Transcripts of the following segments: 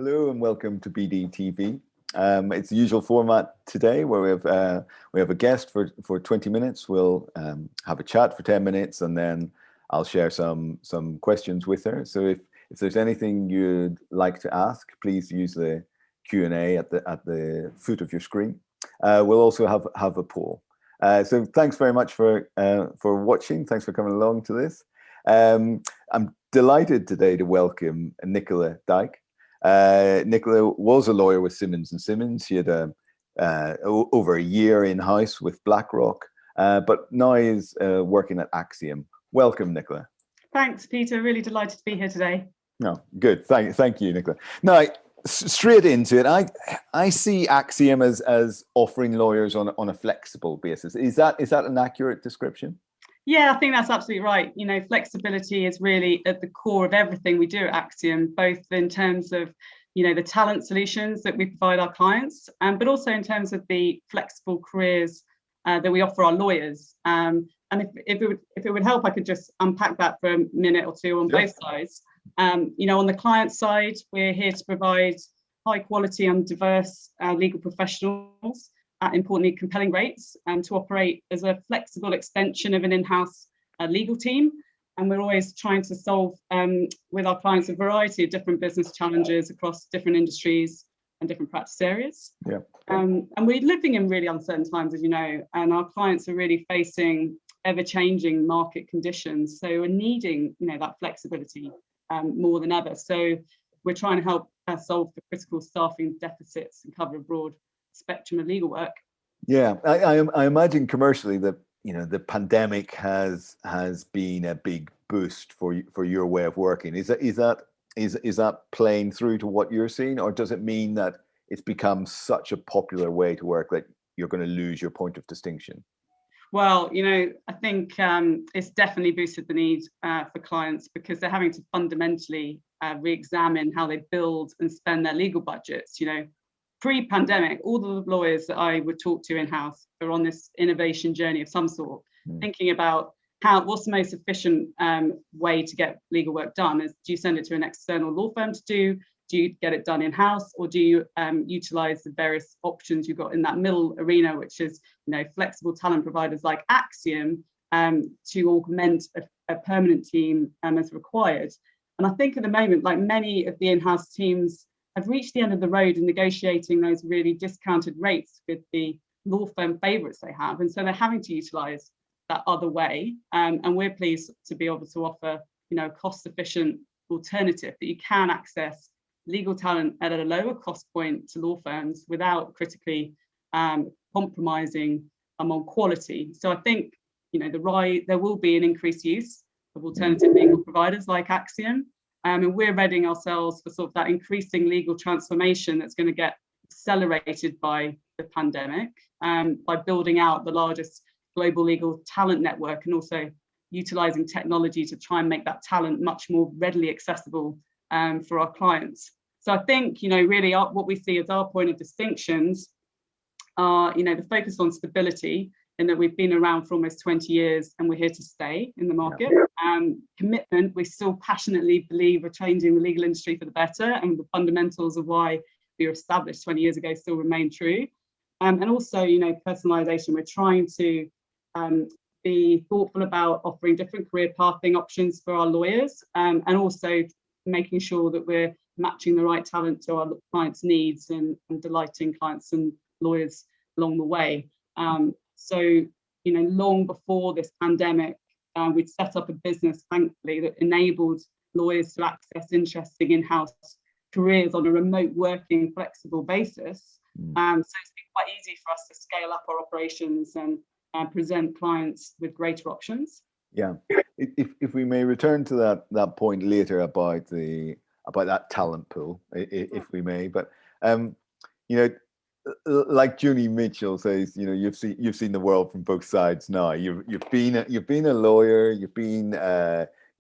Hello and welcome to BD TV. It's the usual format today where we have a guest for 20 minutes. We'll have a chat for 10 minutes and then I'll share some questions with her. So if there's anything you'd like to ask, please use the Q&A at the foot of your screen. We'll also have a poll. So thanks very much for watching. Thanks for coming along to this. I'm delighted today to welcome Nicola Dyke. Nicola was a lawyer with Simmons & Simmons. She had over a year in-house with BlackRock, but now is working at Axiom. Welcome, Nicola. Thanks, Peter. Really delighted to be here today. No, good. Thank you, Nicola. Now, straight into it, I see Axiom as offering lawyers on a flexible basis. Is that an accurate description? Yeah, I think that's absolutely right. You know, flexibility is really at the core of everything we do at Axiom, both in terms of, you know, the talent solutions that we provide our clients, but also in terms of the flexible careers that we offer our lawyers. And if it would help, I could just unpack that for a minute or two on both sides. You know, on the client side, we're here to provide high quality and diverse legal professionals at importantly compelling rates and to operate as a flexible extension of an in-house legal team. And we're always trying to solve with our clients a variety of different business challenges across different industries and different practice areas. Yeah. And we're living in really uncertain times, as you know, and our clients are really facing ever-changing market conditions. So we're needing, you know, that flexibility more than ever. So we're trying to help solve the critical staffing deficits and cover a broad spectrum of legal work. Yeah, I imagine commercially that, you know, the pandemic has been a big boost for your way of working. Is that playing through to what you're seeing, or does it mean that it's become such a popular way to work that you're going to lose your point of distinction? Well, you know, I think it's definitely boosted the need for clients because they're having to fundamentally re-examine how they build and spend their legal budgets. You know, pre-pandemic, all the lawyers that I would talk to in-house are on this innovation journey of some sort, thinking about what's the most efficient way to get legal work done. Do you send it to an external law firm to do? Do you get it done in-house, or do you utilize the various options you've got in that middle arena, which is, you know, flexible talent providers like Axiom to augment a permanent team as required? And I think at the moment, like many of the in-house teams have reached the end of the road in negotiating those really discounted rates with the law firm favorites they have. And so they're having to utilize that other way. And we're pleased to be able to offer, you know, cost-efficient alternative that you can access legal talent at a lower cost point to law firms without critically compromising on quality. So I think, you know, there will be an increased use of alternative legal providers like Axiom. And we're readying ourselves for sort of that increasing legal transformation that's going to get accelerated by the pandemic, by building out the largest global legal talent network and also utilizing technology to try and make that talent much more readily accessible for our clients. So I think, you know, really what we see as our point of distinctions are, you know, the focus on stability, in that we've been around for almost 20 years and we're here to stay in the market. Commitment, we still passionately believe we're changing the legal industry for the better, and the fundamentals of why we were established 20 years ago still remain true. And also, you know, personalization, we're trying to be thoughtful about offering different career pathing options for our lawyers, and also making sure that we're matching the right talent to our clients' needs and delighting clients and lawyers along the way. So, you know, long before this pandemic, we'd set up a business, thankfully, that enabled lawyers to access interesting in-house careers on a remote working, flexible basis. So it's been quite easy for us to scale up our operations and present clients with greater options. Yeah, if we may return to that point later about that talent pool, if we may, but you know, like Junie Mitchell says, you know, you've seen the world from both sides now. You've been a lawyer, you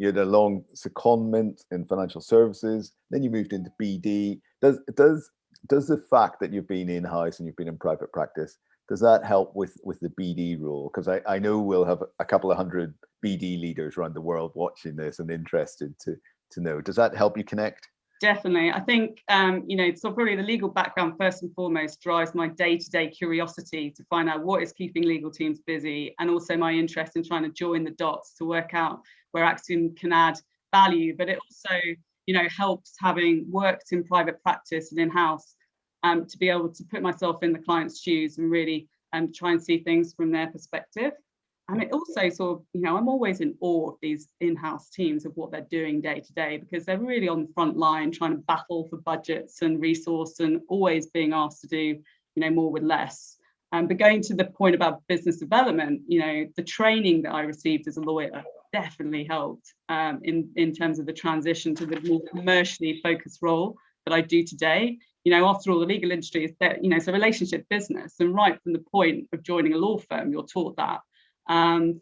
had a long secondment in financial services, then you moved into BD. Does the fact that you've been in-house and you've been in private practice, does that help with the BD role? Because I know we'll have a couple of hundred BD leaders around the world watching this and interested to know. Does that help you connect? Definitely. I think, so probably the legal background first and foremost drives my day-to-day curiosity to find out what is keeping legal teams busy, and also my interest in trying to join the dots to work out where Axiom can add value. But it also, helps, having worked in private practice and in-house, to be able to put myself in the client's shoes and really try and see things from their perspective. And it also sort of, I'm always in awe of these in-house teams, of what they're doing day to day, because they're really on the front line trying to battle for budgets and resource, and always being asked to do, more with less. But going to the point about business development, the training that I received as a lawyer definitely helped in terms of the transition to the more commercially focused role that I do today. After all, the legal industry is that, it's a relationship business, and right from the point of joining a law firm, you're taught that. And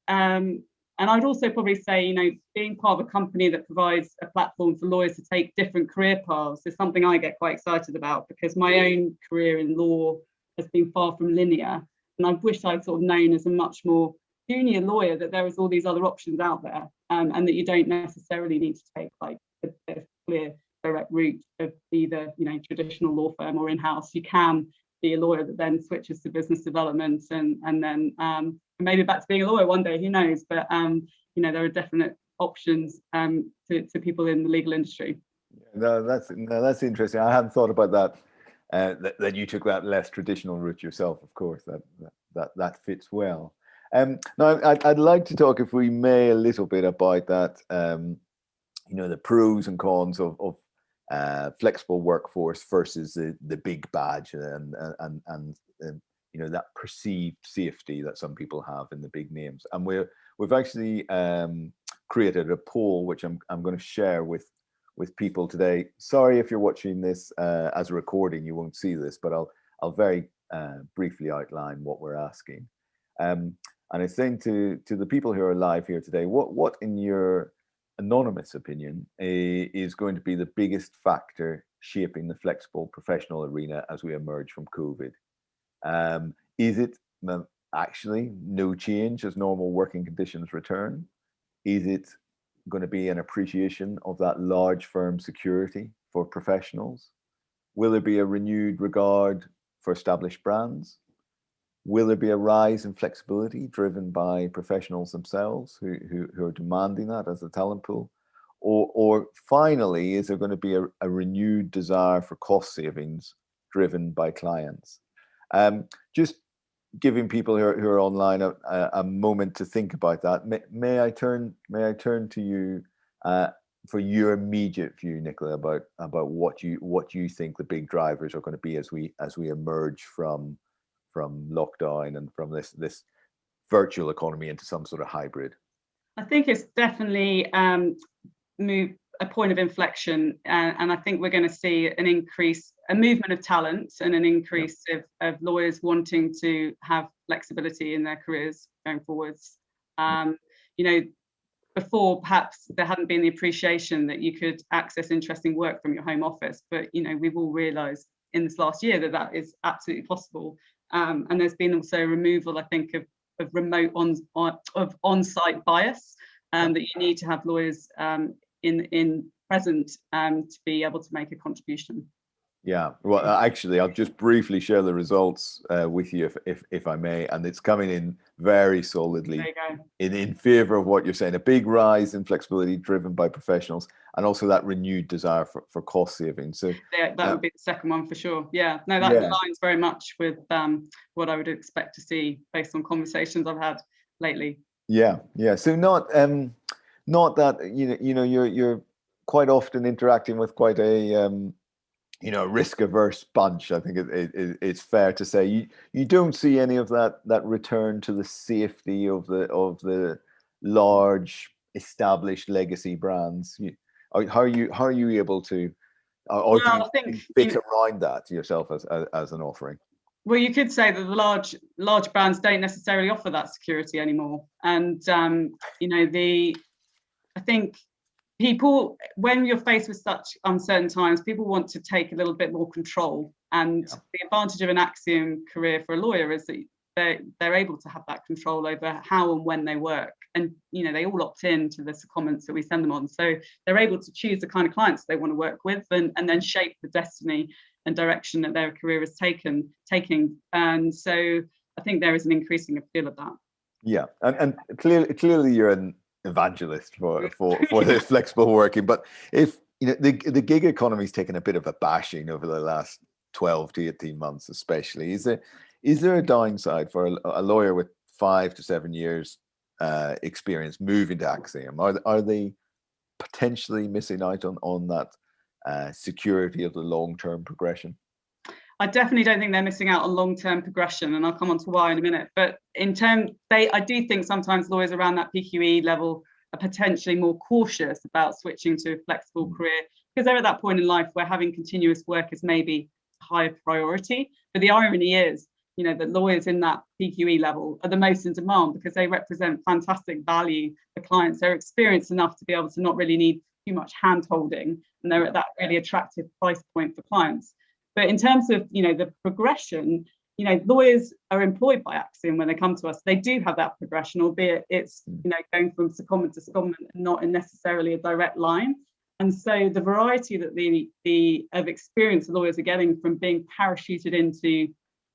I'd also probably say, being part of a company that provides a platform for lawyers to take different career paths is something I get quite excited about, because my own career in law has been far from linear. And I wish I'd sort of known as a much more junior lawyer that there was all these other options out there, and that you don't necessarily need to take like a clear direct route of either, traditional law firm or in-house. You can be a lawyer that then switches to business development, and then maybe back to being a lawyer one day, who knows? But there are definite options to people in the legal industry. No, that's interesting. I hadn't thought about that. That you took that less traditional route yourself. Of course, that fits well. Now, I'd like to talk, if we may, a little bit about that. The pros and cons of flexible workforce versus the big badge and that perceived safety that some people have in the big names. And we've actually created a poll which I'm going to share with people today. Sorry if you're watching this as a recording, you won't see this, but I'll very briefly outline what we're asking. And it's saying to the people who are live here today, what in your anonymous opinion is going to be the biggest factor shaping the flexible professional arena as we emerge from COVID? Is it actually no change as normal working conditions return? Is it going to be an appreciation of that large firm security for professionals? Will there be a renewed regard for established brands? Will there be a rise in flexibility driven by professionals themselves who are demanding that as a talent pool? Or finally, is there going to be a renewed desire for cost savings driven by clients? Just giving people who are online a moment to think about that. May I turn to you for your immediate view, Nicola, about what you think the big drivers are going to be as we emerge from lockdown and from this virtual economy into some sort of hybrid? I think it's definitely a point of inflection, and I think we're going to see a movement of talent and an increase of lawyers wanting to have flexibility in their careers going forwards. Before, perhaps there hadn't been the appreciation that you could access interesting work from your home office, but we've all realised in this last year that is absolutely possible. And there's been also a removal, I think, of remote on-site bias, that you need to have lawyers in present to be able to make a contribution. Yeah, well, actually, I'll just briefly share the results with you, if I may, and it's coming in very solidly in favor of what you're saying. A big rise in flexibility driven by professionals, and also that renewed desire for cost savings. So that would be the second one for sure. Yeah, no, that aligns very much with what I would expect to see based on conversations I've had lately. Yeah. So not that you're quite often interacting with quite a risk-averse bunch. I think it's fair to say you don't see any of that return to the safety of the large established legacy brands. How are you able to, or do you fit around that yourself as an offering? Well, you could say that the large brands don't necessarily offer that security anymore, and I think people, when you're faced with such uncertain times, people want to take a little bit more control. And the advantage of an Axiom career for a lawyer is that they're able to have that control over how and when they work. and they all opt in to the comments that we send them on. So they're able to choose the kind of clients they want to work with, and then shape the destiny and direction that their career is taking. And so I think there is an increasing appeal of that. Yeah, and clearly you're an evangelist for this flexible working. But if the gig economy's taken a bit of a bashing over the last 12 to 18 months, especially, is there a downside for a lawyer with 5 to 7 years experience moving to Axiom? Are they potentially missing out on that security of the long-term progression? I definitely don't think they're missing out on long-term progression, and I'll come on to why in a minute. But I do think sometimes lawyers around that PQE level are potentially more cautious about switching to a flexible career, because they're at that point in life where having continuous work is maybe a higher priority. But the irony is, that lawyers in that PQE level are the most in demand because they represent fantastic value for clients. They're experienced enough to be able to not really need too much hand-holding, and they're at that really attractive price point for clients. But in terms of the progression, lawyers are employed by Axiom when they come to us. They do have that progression, albeit it's going from secondment to secondment, not necessarily a direct line. And so the variety that of experience the lawyers are getting from being parachuted into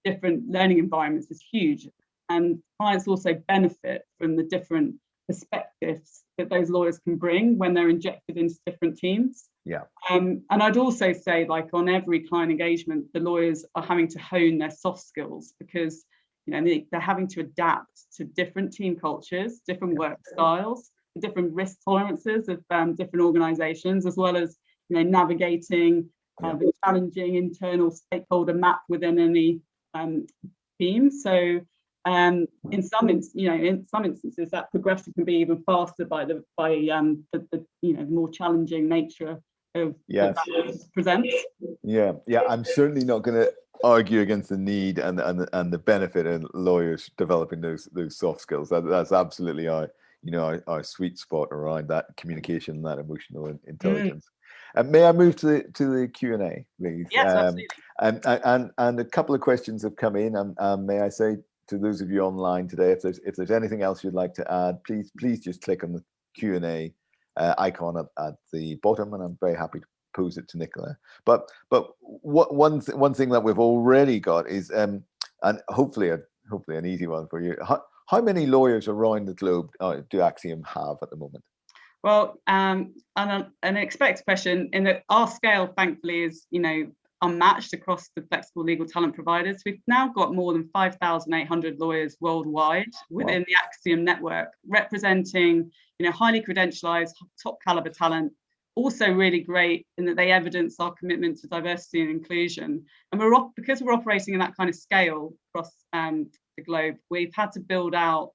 different learning environments is huge. And clients also benefit from the different perspectives that those lawyers can bring when they're injected into different teams. Yeah. And I'd also say, like, on every client engagement, the lawyers are having to hone their soft skills, because they're having to adapt to different team cultures, different work styles, different risk tolerances of different organizations, as well as navigating the challenging internal stakeholder map within any team. So in some instances, that progression can be even faster by the more challenging nature of that presents. Yeah, I'm certainly not going to argue against the need and the benefit in lawyers developing those soft skills. That's absolutely our sweet spot around that communication, that emotional intelligence. May I move to the Q&A, please? Yes, absolutely. And a couple of questions have come in, and may I say to those of you online today, if there's anything else you'd like to add, please just click on the Q&A icon at the bottom, and I'm very happy to pose it to Nicola. But one thing that we've already got is and hopefully an easy one for you. How many lawyers around the globe do Axiom have at the moment? Well, an expected question, in that our scale, thankfully, is unmatched across the flexible legal talent providers. We've now got more than 5,800 lawyers worldwide within the Axiom network, representing highly credentialized, top caliber talent. Also really great in that they evidence our commitment to diversity and inclusion. And because we're operating in that kind of scale across the globe, we've had to build out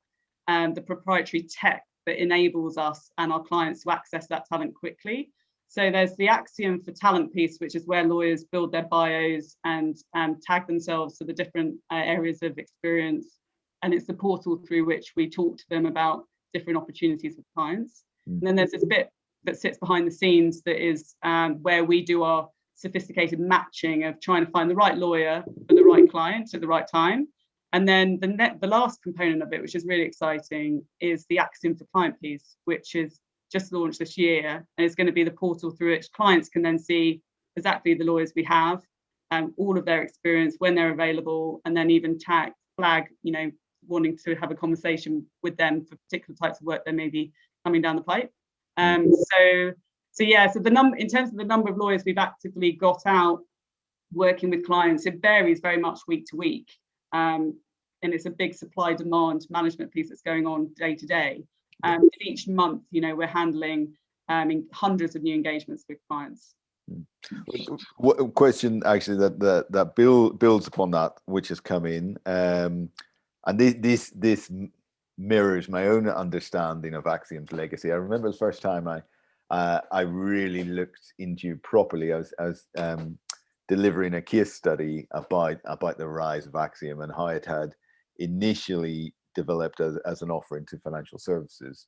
the proprietary tech that enables us and our clients to access that talent quickly. So there's the Axiom for Talent piece, which is where lawyers build their bios and tag themselves to the different areas of experience. And it's the portal through which we talk to them about different opportunities with clients. And then there's this bit that sits behind the scenes that is where we do our sophisticated matching of trying to find the right lawyer for the right client at the right time. And then the last component of it, which is really exciting, is the Axiom for Client piece, which is just launched this year, and it's going to be the portal through which clients can then see exactly the lawyers we have, all of their experience, when they're available, and then even flag, wanting to have a conversation with them for particular types of work that may be coming down the pipe. So the number, in terms of the number of lawyers we've actively got out working with clients, it varies very much week to week, and it's a big supply-demand management piece that's going on day to day. Each month, we're handling hundreds of new engagements with clients. What question actually that builds upon that, which has come in, and this mirrors my own understanding of Axiom's legacy. I remember the first time I really looked into you properly. I was delivering a case study about the rise of Axiom and how it had initially developed as an offering to financial services.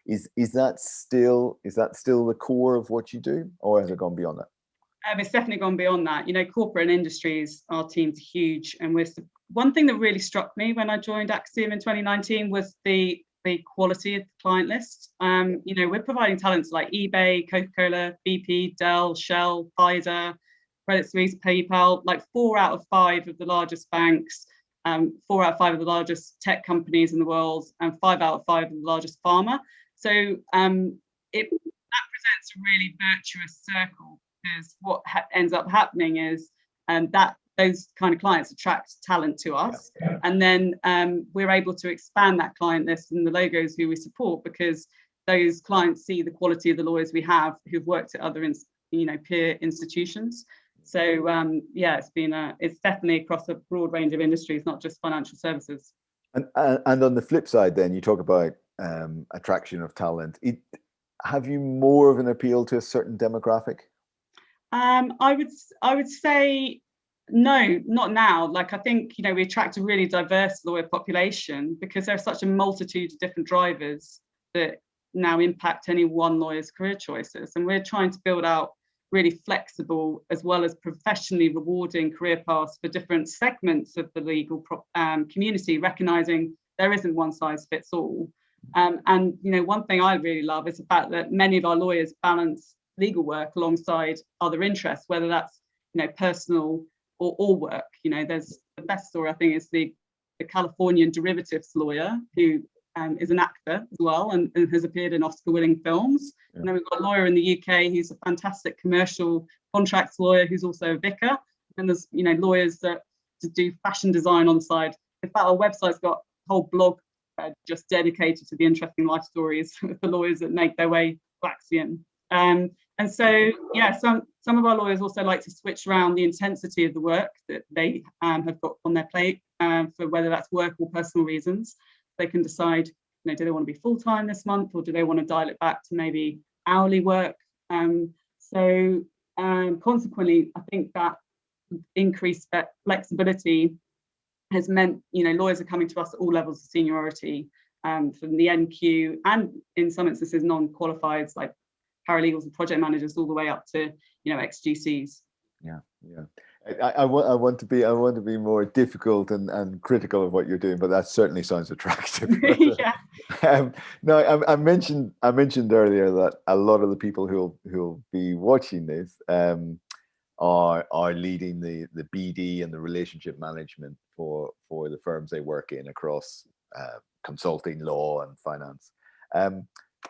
Is that still the core of what you do, or has it gone beyond that? It's definitely gone beyond that. Corporate and industries, our team's huge, and one thing that really struck me when I joined Axiom in 2019 was the the quality of the client list. We're providing talents like eBay, Coca-Cola, BP, Dell, Shell, Pfizer, Credit Suisse, PayPal, like 4 out of 5 of the largest banks, 4 out of 5 of the largest tech companies in the world, and 5 out of 5 of the largest pharma. So that presents a really virtuous circle, because what ends up happening is that those kind of clients attract talent to us, and then we're able to expand that client list and the logos who we support, because those clients see the quality of the lawyers we have who've worked at other peer institutions. So it's definitely across a broad range of industries, not just financial services. And on the flip side, then you talk about attraction of talent. Have you more of an appeal to a certain demographic? I would say no, not now. Like, I think, we attract a really diverse lawyer population because there's such a multitude of different drivers that now impact any one lawyer's career choices. And we're trying to build out really flexible as well as professionally rewarding career paths for different segments of the legal community, recognizing there isn't one size fits all. And one thing I really love is the fact that many of our lawyers balance legal work alongside other interests, whether that's personal or work. There's the best story, I think, is the Californian derivatives lawyer who is an actor as well and has appeared in Oscar-winning films. Yeah. And then we've got a lawyer in the UK who's a fantastic commercial contracts lawyer who's also a vicar. And there's lawyers that do fashion design on the side. In fact, our website's got a whole blog just dedicated to the interesting life stories of the lawyers that make their way to Axiom. And so, some of our lawyers also like to switch around the intensity of the work that they have got on their plate for whether that's work or personal reasons. They can decide, do they want to be full-time this month, or do they want to dial it back to maybe hourly work? Consequently, I think that increased flexibility has meant, lawyers are coming to us at all levels of seniority, from the NQ and in some instances non-qualified, like paralegals and project managers, all the way up to XGCs. Yeah. I want to be more difficult and critical of what you're doing, but that certainly sounds attractive. Yeah. No, I mentioned earlier that a lot of the people who'll be watching this are leading the BD and the relationship management for the firms they work in across consulting, law, and finance.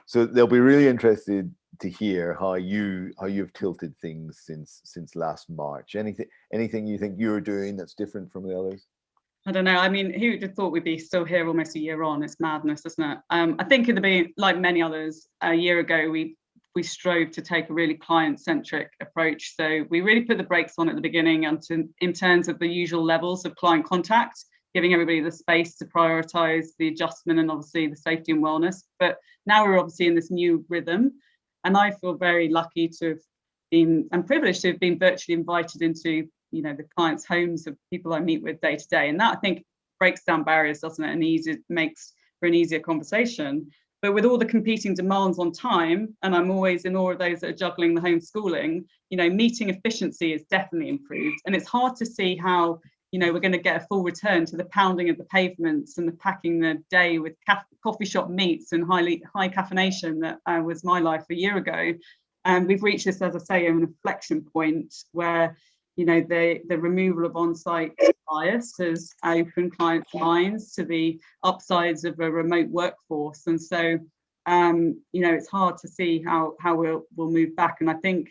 So they'll be really interested to hear how you've tilted things since last March. Anything you think you're doing that's different from the others? I don't know. I mean, who would have thought we'd be still here almost a year on? It's madness, isn't it? I think in the beginning, like many others, a year ago, we strove to take a really client-centric approach. So we really put the brakes on at the beginning in terms of the usual levels of client contact, giving everybody the space to prioritize the adjustment and obviously the safety and wellness. But now we're obviously in this new rhythm. And I feel very lucky to have been, and privileged to have been virtually invited into, the clients' homes of people I meet with day to day. And that, I think, breaks down barriers, doesn't it? And makes for an easier conversation. But with all the competing demands on time, and I'm always in awe of those that are juggling the homeschooling, meeting efficiency is definitely improved. And it's hard to see how, we're going to get a full return to the pounding of the pavements and the packing the day with coffee shop meets and high caffeination that was my life a year ago. And we've reached this, as I say, an inflection point where, the removal of on-site bias has opened clients' minds to the upsides of a remote workforce. And so, it's hard to see how we'll move back. And I think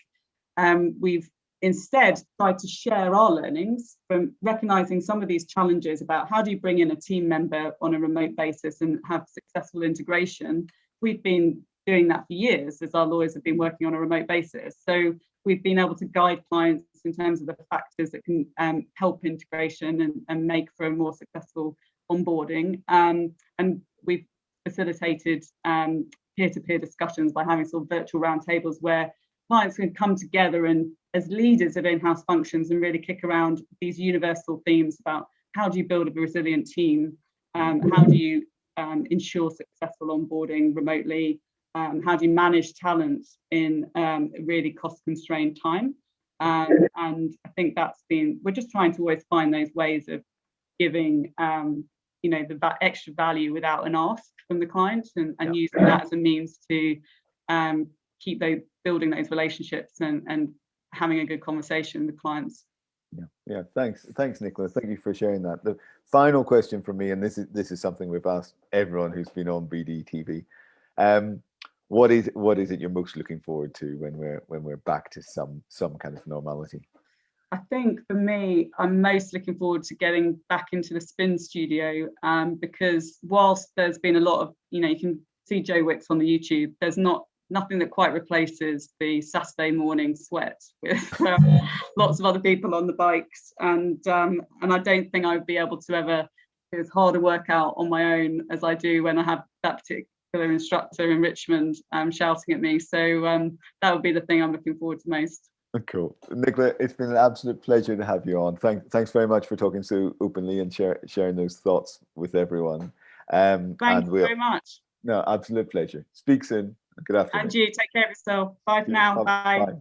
we've instead tried to share our learnings from recognizing some of these challenges about how do you bring in a team member on a remote basis and have successful integration. We've been doing that for years as our lawyers have been working on a remote basis. So we've been able to guide clients in terms of the factors that can help integration and make for a more successful onboarding. And we've facilitated peer-to-peer discussions by having sort of virtual roundtables where clients can come together and as leaders of in-house functions and really kick around these universal themes about how do you build a resilient team, how do you ensure successful onboarding remotely, how do you manage talent in a really cost-constrained time. And I think we're just trying to always find those ways of giving you know, the extra value without an ask from the client, and using that as a means to keep building those relationships and having a good conversation with clients. Yeah. Thanks, Nicola. Thank you for sharing that. The final question from me, and this is something we've asked everyone who's been on BD TV. What is it you're most looking forward to when we're back to some kind of normality? I think for me, I'm most looking forward to getting back into the spin studio, because whilst there's been a lot of, you know, you can see Joe Wicks on the YouTube, there's nothing that quite replaces the Saturday morning sweat with lots of other people on the bikes, and I don't think I would be able to ever do as hard a workout on my own as I do when I have that particular instructor in Richmond shouting at me. So that would be the thing I'm looking forward to most. Cool. Nicola, it's been an absolute pleasure to have you on. Thanks very much for talking so openly and sharing those thoughts with everyone. Thank you very much. No, absolute pleasure. Speak soon. Good afternoon. And you, take care of yourself. Bye for now. Bye.